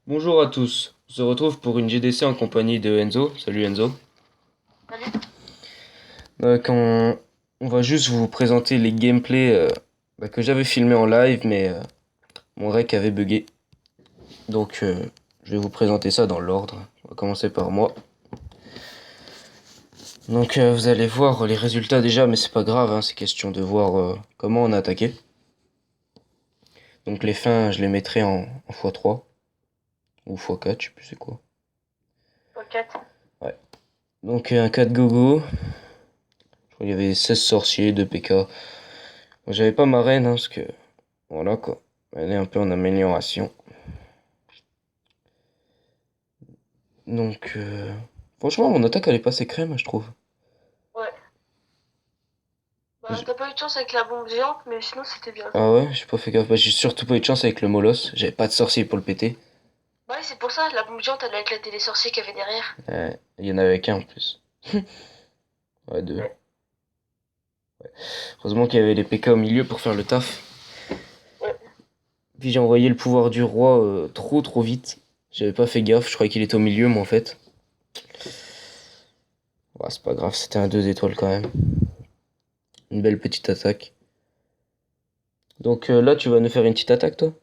Bonjour à tous, on se retrouve pour une GDC en compagnie de Enzo. Salut Enzo. Salut. On va juste vous présenter les gameplays que j'avais filmés en live, mais mon rec avait bugué. Donc je vais vous présenter ça dans l'ordre. On va commencer par moi. Donc vous allez voir les résultats déjà, mais c'est pas grave, hein, c'est question de voir comment on a attaqué. Donc les fins, je les mettrai en x3 ou x4, je sais plus c'est quoi. Pocket. Ouais. Donc un 4 gogo. Je crois qu'il y avait 16 sorciers, 2 PK. Moi, j'avais pas ma reine, hein, parce que voilà quoi. Elle est un peu en amélioration. Donc, franchement, mon attaque elle est passée crème, je trouve. Ouais. Bah, J- t'as pas eu de chance avec la bombe géante, mais sinon c'était bien. Ah ouais, j'ai pas fait gaffe. Bah, j'ai surtout pas eu de chance avec le Molos. J'avais pas de sorcier pour le péter. Bah oui, c'est pour ça, la bombe géante, elle a éclaté les sorciers qu'il y avait derrière. Il y en avait qu'un en plus. Ouais, deux. Ouais. Heureusement qu'il y avait les PK au milieu pour faire le taf. Ouais. Puis j'ai envoyé le pouvoir du roi trop vite. J'avais pas fait gaffe, je croyais qu'il était au milieu, moi en fait. Ouais, c'est pas grave, c'était un 2 étoiles quand même. Une belle petite attaque. Donc là, tu vas nous faire une petite attaque, toi?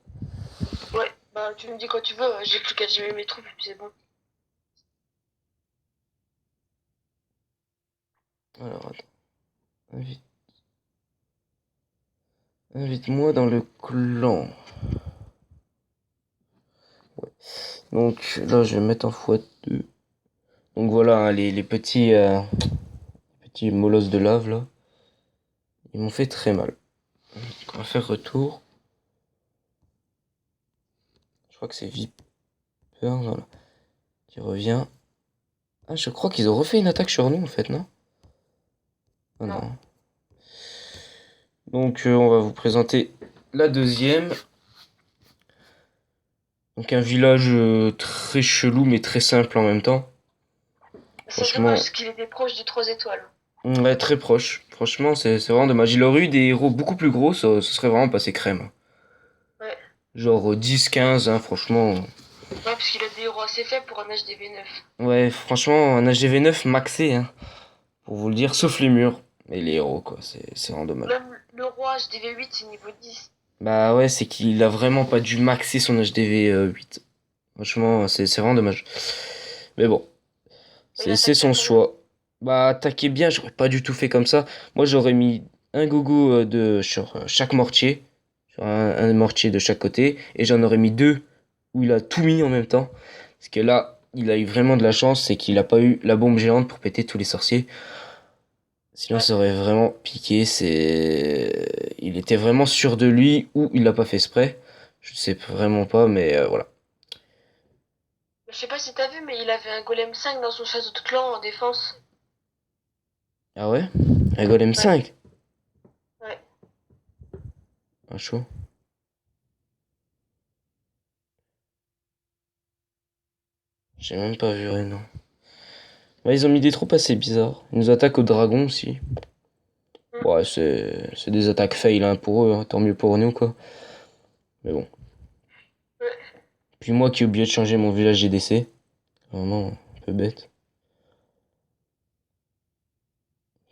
Ouais. Bah, tu me dis quand tu veux, j'ai plus qu'à gérer mes troupes et puis c'est bon. Alors, attends. Invite- Invite-moi dans le clan. Donc là, je vais mettre en x2. Donc voilà, hein, les petits molosses de lave là, ils m'ont fait très mal. Donc, on va faire retour. Je crois que c'est Viper, voilà, qui revient. Ah, je crois qu'ils ont refait une attaque sur nous en fait, non? Ah Non. non. Donc on va vous présenter la deuxième. Donc un village très chelou mais très simple en même temps. C'est dommage Franchement, parce qu'il était proche du 3 étoiles. ouais, très proche. Franchement, c'est vraiment dommage. Il aurait eu des héros beaucoup plus gros, ça serait vraiment passé crème. Ouais. Genre 10-15, hein, franchement. Ouais, parce qu'il a des héros assez faibles pour un HDV9. Ouais, franchement, un HGV9 maxé, hein, pour vous le dire, sauf les murs. Et les héros, quoi, c'est vraiment dommage. Même le roi HDV8, c'est niveau 10. Bah ouais, c'est qu'il a vraiment pas dû maxer son HDV 8. Franchement, c'est vraiment dommage. Mais bon, Et il c'est attaque son bien quand même. choix. Bah, attaquer bien, j'aurais pas du tout fait comme ça. Moi, j'aurais mis un gogo sur chaque mortier, sur un mortier de chaque côté, et j'en aurais mis deux où il a tout mis en même temps. Parce que là, il a eu vraiment de la chance, c'est qu'il a pas eu la bombe géante pour péter tous les sorciers. Sinon, Ouais. ça aurait vraiment piqué. Il était vraiment sûr de lui ou il l'a pas fait exprès. Je sais vraiment pas, mais voilà. Je sais pas si t'as vu, mais il avait un golem 5 dans son château de clan en défense. Ah ouais? Un golem Ouais. 5. Ouais. Ah, chaud. J'ai même pas vu, ouais, non. Ouais, ils ont mis des troupes assez bizarres. Ils nous attaquent au dragon aussi. Mm. Ouais, c'est des attaques fail hein, pour eux, hein. Tant mieux pour nous, quoi. Mais bon. Ouais. Puis moi qui ai oublié de changer mon village GDC. Vraiment, un peu bête.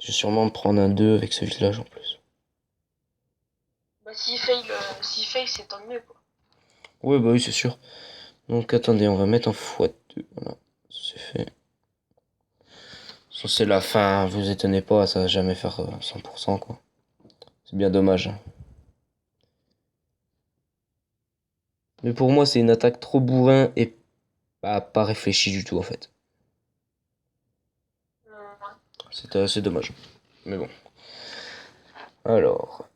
Je vais sûrement me prendre un 2 avec ce village en plus. Bah, s'il fail, c'est tant mieux, quoi. Ouais, bah oui, c'est sûr. Donc attendez, on va mettre en x2. Voilà, c'est fait. Ça, c'est la fin, hein, vous étonnez pas, ça va jamais faire 100% quoi. C'est bien dommage, hein. Mais pour moi, c'est une attaque trop bourrin et pas réfléchie du tout en fait. Ouais. C'était assez dommage. Mais bon. Alors,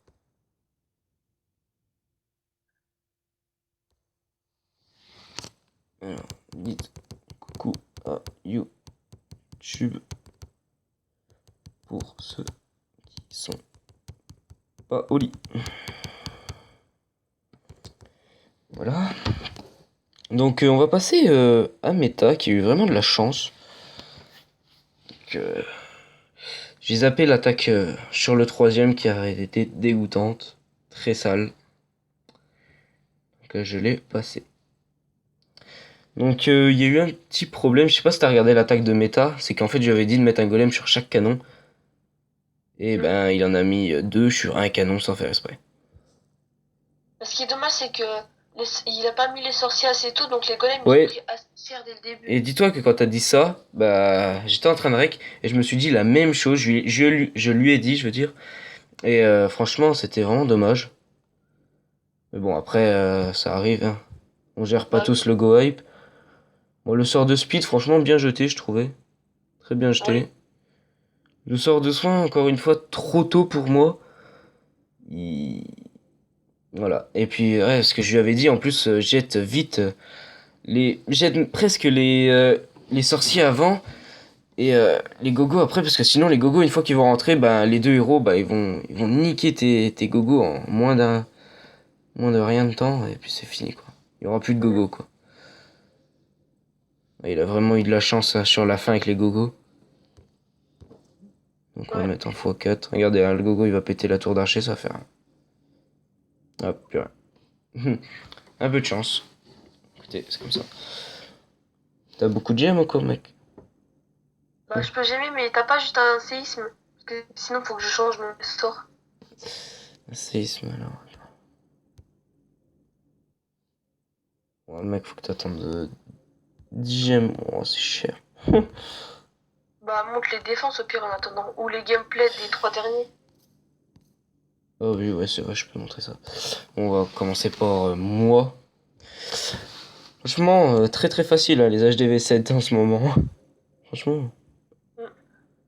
dites coucou à YouTube pour ceux qui sont pas au lit. Voilà. Donc on va passer à Meta qui a eu vraiment de la chance. Que j'ai zappé l'attaque sur le troisième qui a été dégoûtante, très sale. Donc je l'ai passé. Donc il y a eu un petit problème, je sais pas si t'as regardé l'attaque de méta, c'est qu'en fait j'avais dit de mettre un golem sur chaque canon, et Mm. ben il en a mis deux sur un canon sans faire exprès. Ce qui est dommage, c'est que il a pas mis les sorciers assez tôt, donc les golems, ils ont Ouais, pris assez cher dès le et début. dis-toi que quand t'as dit ça, bah j'étais en train de rec, et je me suis dit la même chose, je lui ai dit, je veux dire, et franchement c'était vraiment dommage. Mais bon après ça arrive, hein. On gère pas Bah tous oui, le go hype. Bon le sort de speed franchement bien jeté je trouvais, très bien oui, jeté. Le sort de soin encore une fois trop tôt pour moi. Il- Voilà. Et puis, ouais, ce que je lui avais dit, en plus, jette vite jette presque les sorciers avant et les gogos après, parce que sinon, les gogos, une fois qu'ils vont rentrer, bah, les deux héros, bah, ils vont niquer tes gogos en moins de rien de temps, et puis c'est fini, quoi. Il y aura plus de mm, gogos, quoi. Et il a vraiment eu de la chance hein, sur la fin avec les gogos. Donc on va ouais. mettre en x4. Regardez, hein, le gogo, il va péter la tour d'archer, ça va faire. Hop, purée. Un peu de chance. Écoutez, c'est comme ça. T'as beaucoup de gemmes encore, mec? Bah je peux jamais, mais t'as pas juste un séisme. Parce que sinon, faut que je change mon sort. Un séisme, alors. Ouais, mec, faut que t'attendes 10 gemmes. Oh, c'est cher. Bah monte les défenses au pire en attendant. Ou les gameplays des trois derniers. Oh oui, ouais, c'est vrai, je peux montrer ça. On va commencer par moi. Franchement, très très facile, hein, les HDV7 en ce moment. Franchement, Mm.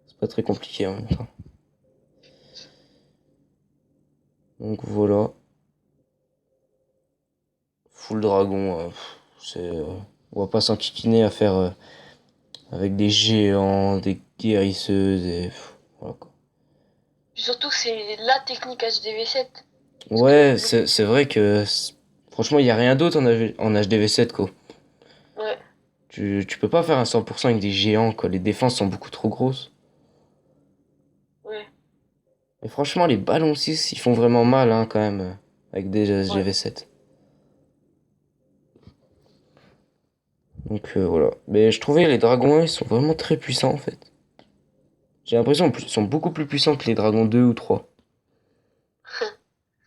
c'est pas très compliqué en même temps. Donc voilà. Full dragon, on va pas s'enquiquiner à faire avec des géants, des guérisseuses et voilà quoi. Puis surtout que c'est la technique HDV7. Parce que Ouais, c'est vrai que franchement, il y a rien d'autre en HDV7 quoi. ouais, Tu peux pas faire un 100% avec des géants quoi, les défenses sont beaucoup trop grosses. ouais, Et franchement, les ballons 6 ils font vraiment mal hein, quand même avec des ouais. HDV7. Donc voilà. Mais je trouvais les dragons 1 ils sont vraiment très puissants en fait. J'ai l'impression qu'ils sont beaucoup plus puissants que les dragons 2 ou 3.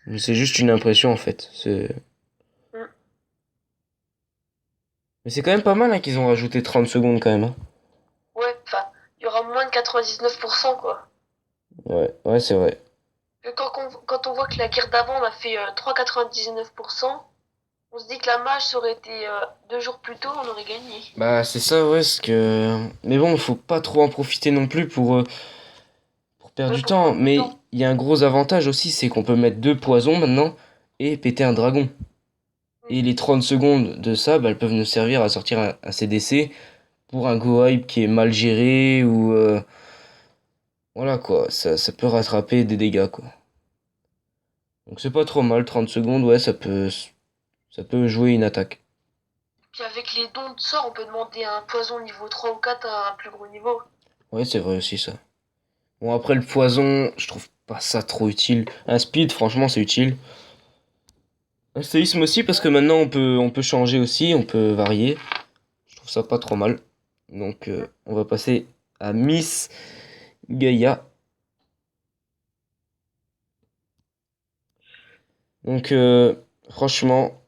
Mais c'est juste une impression en fait. Mm. Mais c'est quand même pas mal hein, qu'ils ont rajouté 30 secondes quand même, hein. Ouais, enfin, il y aura moins de 99% quoi. Ouais, ouais, c'est vrai. Quand on voit que la guerre d'avant on a fait 3,99%, on se dit que la mage ça aurait été 2 jours plus tôt, on aurait gagné. Bah, c'est ça, ouais, ce que. Mais bon, faut pas trop en profiter non plus pour perdre Ouais, du pour temps. prendre du Mais temps. il y a un gros avantage aussi, c'est qu'on peut mettre deux poisons maintenant et péter un dragon. Mm. Et les 30 secondes de ça, bah, elles peuvent nous servir à sortir un CDC pour un go hype qui est mal géré ou. Voilà quoi, ça peut rattraper des dégâts quoi. Donc c'est pas trop mal, 30 secondes, ouais, ça peut jouer une attaque. Puis avec les dons de sort, on peut demander un poison niveau 3 ou 4 à un plus gros niveau. Ouais, c'est vrai aussi ça. Bon, après le poison, je trouve pas ça trop utile. Un speed, franchement, c'est utile. Un séisme aussi, parce que maintenant on peut changer aussi, on peut varier. Je trouve ça pas trop mal. Donc, on va passer à Miss Gaïa. Donc, franchement,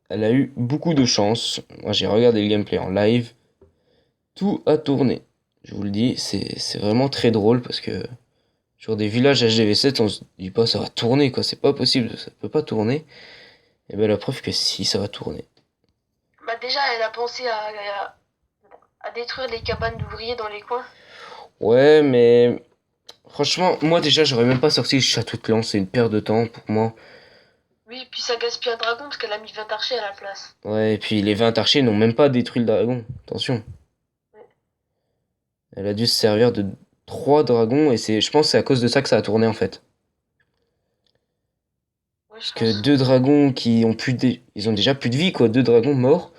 elle a eu beaucoup de chance. Moi, j'ai regardé le gameplay en live. Tout a tourné. Je vous le dis, c'est vraiment très drôle parce que sur des villages HDV7, on se dit pas ça va tourner quoi, c'est pas possible, ça peut pas tourner. Et ben la preuve que si, ça va tourner. Bah déjà, elle a pensé à détruire les cabanes d'ouvriers dans les coins. Ouais, mais franchement, moi déjà, j'aurais même pas sorti le château de clan, c'est une perte de temps pour moi. Oui, puis ça gaspille un dragon parce qu'elle a mis 20 archers à la place. Ouais, et puis les 20 archers n'ont même pas détruit le dragon. Attention, Ouais, elle a dû se servir de 3 dragons et je pense que c'est à cause de ça que ça a tourné en fait. ouais, je Parce que pense. deux dragons ils ont déjà plus de vie quoi, deux dragons morts.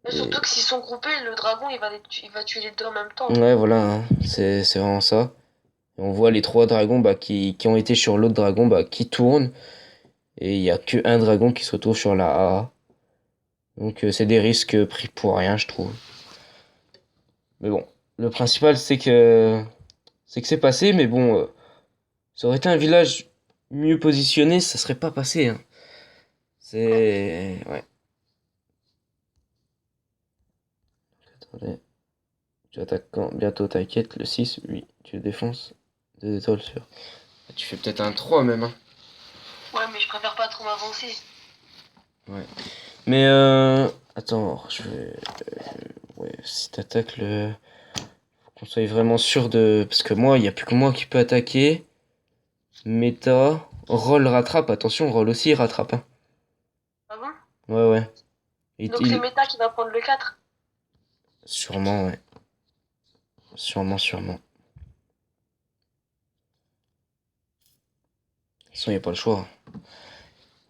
Mais surtout Et que s'ils sont groupés, le dragon il va tuer les deux en même temps. ouais, voilà, hein, c'est vraiment ça. Et on voit les 3 dragons bah, qui ont été sur l'autre dragon bah, qui tournent. Et il y a que un dragon qui se retrouve sur la AA. Donc c'est des risques pris pour rien, je trouve. Mais bon, le principal c'est que c'est passé, mais bon, ça aurait été un village mieux positionné, ça serait pas passé, hein. C'est... Ouais. Attendez. Tu attaques quand? Bientôt ta quête, le 6, oui. Tu le défonces. 2 étoiles sur. Tu fais peut-être un 3 même, hein. Ouais, mais je préfère pas trop m'avancer. Ouais. Mais attends, je vais... Ouais, si t'attaques le... Faut qu'on soit vraiment sûr de... Parce que moi, il n'y a plus que moi qui peut attaquer. Méta. Roll rattrape, attention, Roll aussi il rattrape, hein. Ah bon? Ouais, ouais. Donc c'est Méta qui va prendre le 4. Sûrement, ouais. Sûrement, sûrement. De toute façon, il n'y a pas le choix.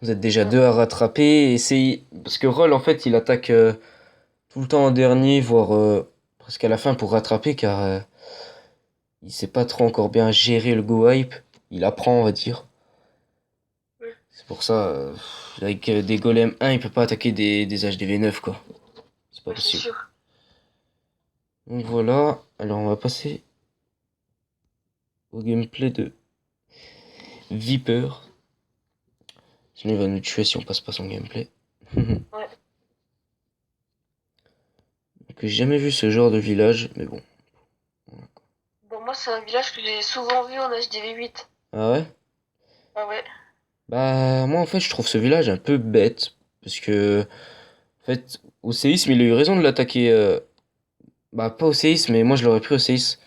Vous êtes déjà deux à rattraper. Essayez... Parce que Roll, en fait, il attaque tout le temps en dernier, voire presque à la fin pour rattraper, car il sait pas trop encore bien gérer le go hype. Il apprend, on va dire. Ouais, C'est pour ça, avec des golems 1, il peut pas attaquer des HDV9, quoi. C'est pas ouais, c'est possible. sûr. Donc voilà, alors on va passer au gameplay de Viper. Sinon il va nous tuer si on passe pas son gameplay. Ouais. Donc j'ai jamais vu ce genre de village, mais bon. Bon, moi, c'est un village que j'ai souvent vu en HDV8. Ah ouais? Ah ouais. Bah moi en fait je trouve ce village un peu bête. Parce que en fait au séisme il a eu raison de l'attaquer. Bah pas au séisme mais moi je l'aurais pris au séisme.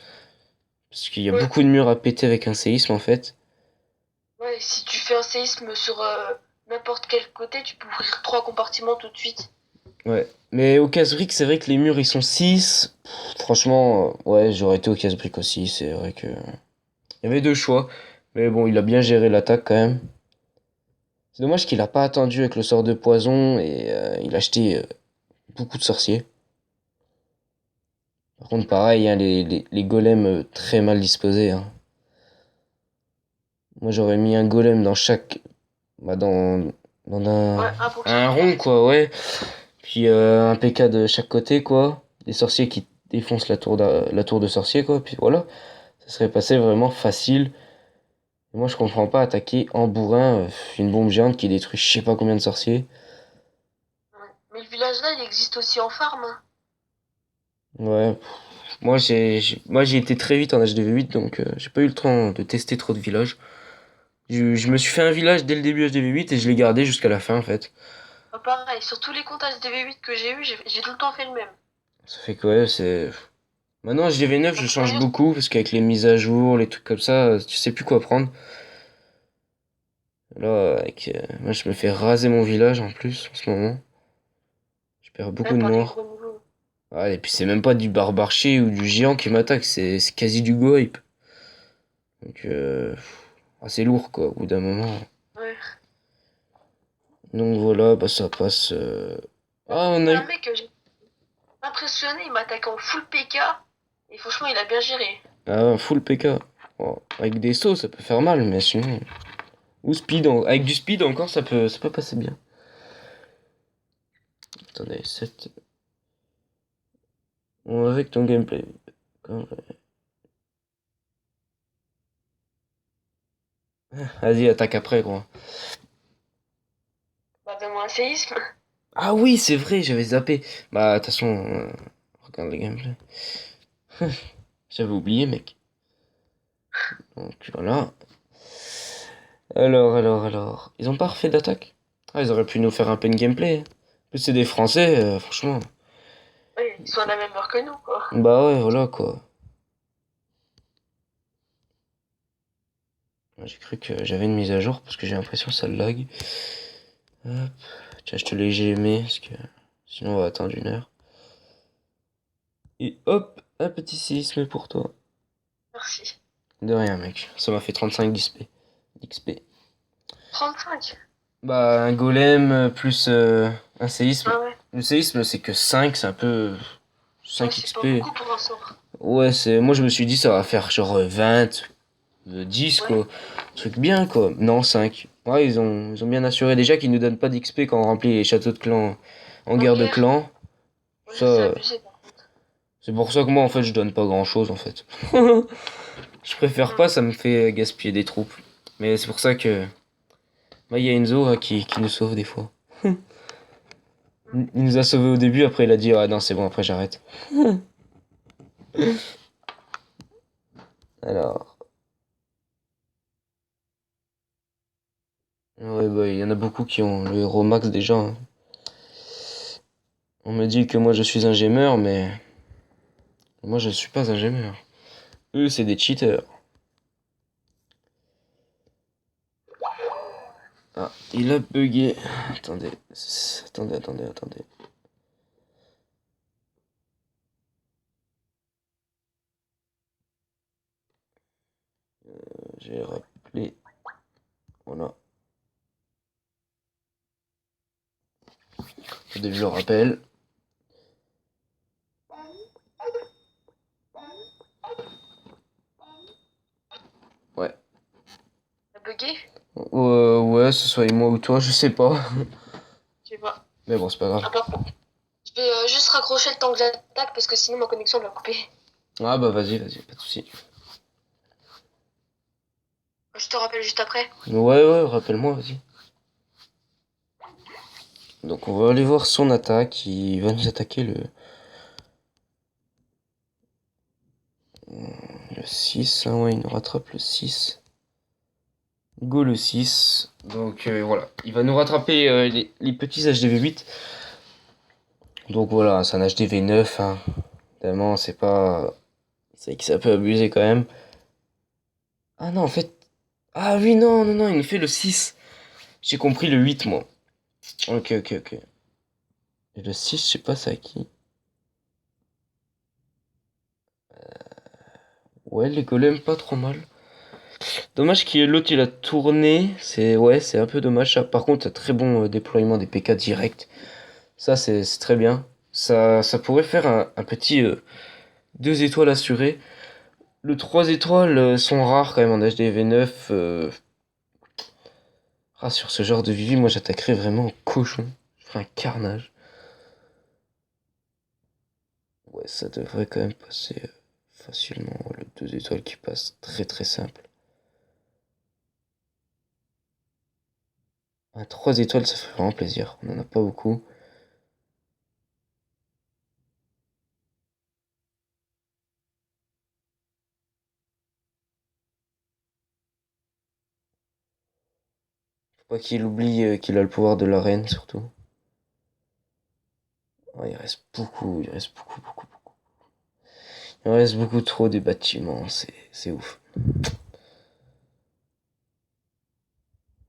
Parce qu'il y a Ouais. beaucoup de murs à péter avec un séisme en fait. Ouais, si tu fais un séisme sur n'importe quel côté, tu peux ouvrir 3 compartiments tout de suite. Ouais. Mais au casse-brique c'est vrai que les murs ils sont 6. Franchement ouais j'aurais été au casse-brique aussi. C'est vrai que... Il y avait deux choix. Mais bon il a bien géré l'attaque quand même. C'est dommage qu'il a pas attendu avec le sort de poison et il a acheté beaucoup de sorciers. Par contre, pareil, hein, les golems très mal disposés, hein. Moi, j'aurais mis un golem dans chaque. Bah, dans Ouais, un pour chaque un rond, quoi, compartiment. ouais. Puis un PK de chaque côté, quoi. Des sorciers qui défoncent la tour de sorcier, quoi. Puis voilà. Ça serait passé vraiment facile. Et moi, je comprends pas attaquer en bourrin une bombe géante qui détruit je sais pas combien de sorciers. Ouais. Mais le village là, il existe aussi en farm, hein. Ouais. Moi, j'ai été très vite en HDV8, donc j'ai pas eu le temps de tester trop de villages. Je me suis fait un village dès le début HDV8 et je l'ai gardé jusqu'à la fin en fait. Bah, pareil, sur tous les comptes HDV8 que j'ai eu, j'ai tout le temps fait le même. Ça fait que ouais, c'est... Maintenant HDV9 je Donc, change d'ailleurs, beaucoup parce qu'avec les mises à jour, les trucs comme ça, tu sais plus quoi prendre. Là, moi je me fais raser mon village en plus en ce moment. Je perds beaucoup même de par les morts. gros niveaux. Ouais, et puis c'est même pas du barbarché ou du géant qui m'attaque, c'est quasi du go hype. Donc assez lourd quoi au bout d'un moment. Ouais. Donc voilà, bah ça passe. Ah on Il y a a un eu. mec que j'ai impressionné, il m'attaque en full PK. Et franchement, il a bien géré. Ah ouais, full PK. Bon, avec des sauts ça peut faire mal, mais sinon. Ou speed, avec du speed encore ça peut passer bien. Attendez, 7. Avec ton gameplay. Vas-y, attaque après, gros. Bah, donne-moi un séisme. Ah oui, c'est vrai, j'avais zappé. Bah, de toute façon, regarde le gameplay. J'avais oublié, mec. Donc voilà. Alors. Ils ont pas refait d'attaque? Ah, ils auraient pu nous faire un peu de gameplay, hein. En plus, c'est des Français, franchement. Ouais, ils sont à la même heure que nous, quoi. Bah ouais, voilà, quoi. J'ai cru que j'avais une mise à jour parce que j'ai l'impression que ça lag. Hop. Tiens, je te l'ai GMé parce que sinon on va attendre 1 heure. Et hop, un petit séisme pour toi. Merci. De rien, mec. Ça m'a fait 35 d'XP. 35. Bah, un golem plus un séisme. Ah ouais. Le séisme, c'est que 5, c'est un peu Ouais, 5 c'est pas XP. beaucoup pour un sort. Ouais, moi je me suis dit ça va faire genre 20, 10 Ouais. quoi. Truc bien quoi. Non, 5. Ouais, ils ont bien assuré déjà qu'ils nous donnent pas d'XP quand on remplit les châteaux de clan en En guerre de guerre? clan. Ouais, Ça, ça c'est abusé. c'est pour ça que moi en fait je donne pas grand chose en fait. Je préfère Hmm. pas, ça me fait gaspiller des troupes. Mais c'est pour ça que il y a Enzo qui nous sauve des fois. Il nous a sauvés au début, après il a dit ah non c'est bon, après j'arrête. Alors, ouais bah il y en a beaucoup qui ont le héros max déjà, hein. On me dit que moi je suis un gemeur, mais moi je suis pas un gemeur. Eux c'est des cheaters. Ah, il a bugué. Attendez, attendez. J'ai rappelé. Voilà. Au début je le rappelle. Ouais. T'as bugué? Ouais, ce soit moi ou toi, je sais pas. Je sais pas. Mais bon, c'est pas grave. Ah, par contre, je vais juste raccrocher le temps que j'attaque parce que sinon ma connexion va couper. Ah bah vas-y, pas de soucis. Je te rappelle juste après. Ouais, rappelle-moi, vas-y. Donc on va aller voir son attaque. Il va nous attaquer le 6. Hein, ouais, il nous rattrape le 6. Go le 6. Donc voilà. Il va nous rattraper les petits HDV8. Donc voilà, c'est un HDV9. Hein. Évidemment, c'est pas. C'est que ça peut abuser quand même. Ah non, en fait. Ah oui, non, il nous fait le 6. J'ai compris le 8, moi. Ok. Et le 6, je sais pas c'est à qui. Ouais, les golems, pas trop mal. Dommage que l'autre il a tourné. C'est un peu dommage. Ça. Par contre, très bon déploiement des PK direct. Ça, c'est très bien. Ça pourrait faire un petit 2 étoiles assurées. Le 3 étoiles sont rares quand même en HDV9. Ah, sur ce genre de Vivi, moi j'attaquerais vraiment en cochon. Je ferais un carnage. Ouais, ça devrait quand même passer facilement. Le 2 étoiles qui passe très simple. Un 3 étoiles, ça fait vraiment plaisir. On en a pas beaucoup. Faut pas qu'il oublie qu'il a le pouvoir de la reine, surtout. Ouais, il reste beaucoup. Il reste beaucoup trop des bâtiments, c'est ouf.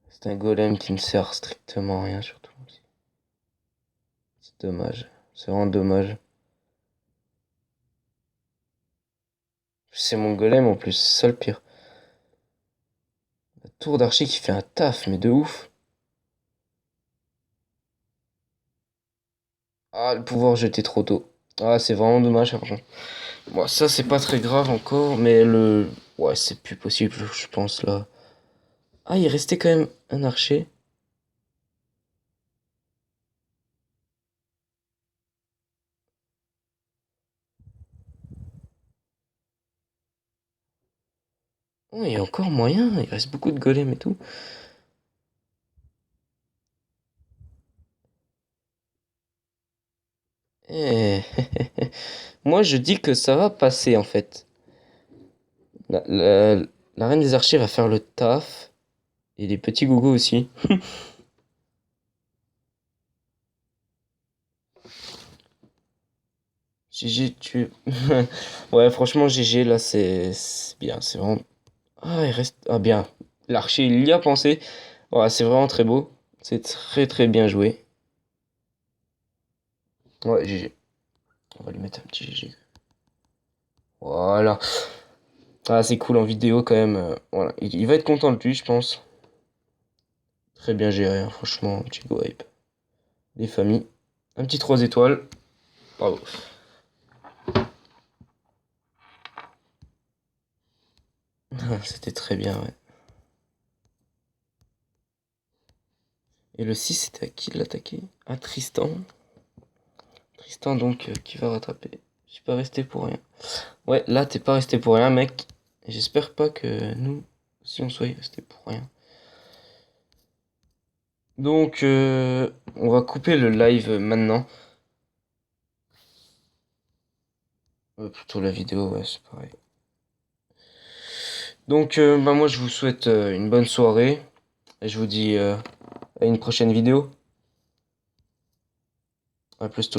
C'est un golem qui ne sert strictement à rien, surtout. C'est dommage. C'est vraiment dommage. C'est mon golem en plus, c'est ça le pire. La tour d'archer qui fait un taf, mais de ouf. Ah, le pouvoir jeté trop tôt. Ah, c'est vraiment dommage, par contre. Bon, ça, c'est pas très grave encore, mais le. Ouais, c'est plus possible, je pense, là. Ah, il restait quand même un archer. Oh, il y a encore moyen, il reste beaucoup de golems et tout. Eh, moi, je dis que ça va passer, en fait. La, la- la reine des archers va faire le taf. Et les petits gougous aussi. GG, tu. Ouais, franchement, GG, là, c'est bien. C'est vraiment. Ah, il reste. Ah, bien. L'archer, il y a pensé. Ouais, c'est vraiment très beau. C'est très bien joué. Ouais, GG. On va lui mettre un petit GG. Voilà. Ah, c'est cool en vidéo quand même. Voilà. Il va être content de lui, je pense. Très bien géré, hein, franchement. Petit go hype. Les familles. Un petit 3 étoiles. Bravo. C'était très bien, ouais. Et le 6, c'était à qui de l'attaquer? À Tristan. Tristan donc qui va rattraper. Je suis pas resté pour rien. Ouais, là t'es pas resté pour rien, mec. J'espère pas que nous aussi on soit resté pour rien. Donc on va couper le live maintenant. Plutôt la vidéo, ouais, c'est pareil. Donc bah moi je vous souhaite une bonne soirée. Et je vous dis à une prochaine vidéo. À plus tout le monde.